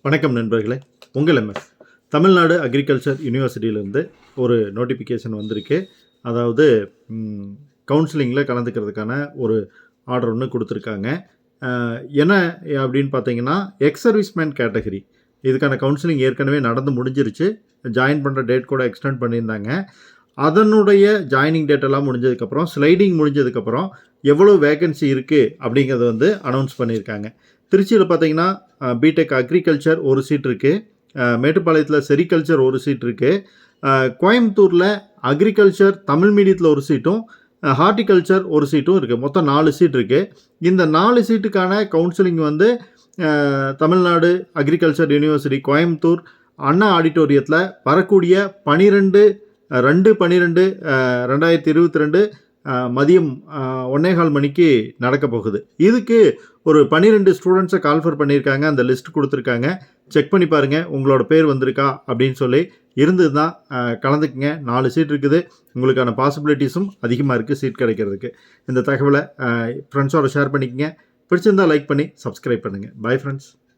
வணக்கம் நண்பர்களே, உங்கள் எம்எஸ் தமிழ்நாடு அக்ரிகல்ச்சர் யூனிவர்சிட்டியிலேருந்து ஒரு நோட்டிஃபிகேஷன் வந்திருக்கு. அதாவது கவுன்சிலிங்கில் கலந்துக்கிறதுக்கான ஒரு ஆர்டர் ஒன்று கொடுத்துருக்காங்க. என்ன அப்படின்னு பார்த்தீங்கன்னா, எக்ஸர்விஸ்மேன் கேட்டகரி இதுக்கான கவுன்சிலிங் ஏற்கனவே நடந்து முடிஞ்சிருச்சு. ஜாயின் பண்ணுற டேட் கூட எக்ஸ்டெண்ட் பண்ணியிருந்தாங்க. அதனுடைய ஜாயினிங் டேட்டெல்லாம் முடிஞ்சதுக்கப்புறம், ஸ்லைடிங் முடிஞ்சதுக்கப்புறம் எவ்வளோ வேகன்சி இருக்குது அப்படிங்கிறத வந்து அனௌன்ஸ் பண்ணியிருக்காங்க. திருச்சியில் பார்த்தீங்கன்னா பிடெக் அக்ரிகல்ச்சர் ஒரு சீட் இருக்குது, மேட்டுப்பாளையத்தில் செரிகல்ச்சர் ஒரு சீட் இருக்குது, கோயம்புத்தூரில் அக்ரிகல்ச்சர் தமிழ் மீடியத்தில் ஒரு சீட்டும், ஹார்டிகல்ச்சர் ஒரு சீட்டும் இருக்குது. மொத்தம் 4 சீட் இருக்குது. இந்த 4 சீட்டுக்கான கவுன்சிலிங் வந்து தமிழ்நாடு அக்ரிகல்ச்சர் யூனிவர்சிட்டி கோயம்புத்தூர் அண்ணா ஆடிட்டோரியத்தில் வரக்கூடிய 12/12/2022 மதியம் 1:15 மணிக்கு நடக்க போகுது. இதுக்கு ஒரு 12 ஸ்டூடெண்ட்ஸை கால்ஃபர் பண்ணியிருக்காங்க. அந்த லிஸ்ட் கொடுத்துருக்காங்க. செக் பண்ணி பாருங்கள் உங்களோட பேர் வந்திருக்கா அப்படின்னு சொல்லி. இருந்தது தான் கலந்துக்குங்க. 4 சீட் இருக்குது. உங்களுக்கான பாசிபிலிட்டிஸும் அதிகமாக இருக்குது சீட் கிடைக்கிறதுக்கு. இந்த தகவலை ஃப்ரெண்ட்ஸோட ஷேர் பண்ணிக்கங்க. பிடிச்சிருந்தால் லைக் பண்ணி சப்ஸ்கிரைப் பண்ணுங்கள். Bye friends.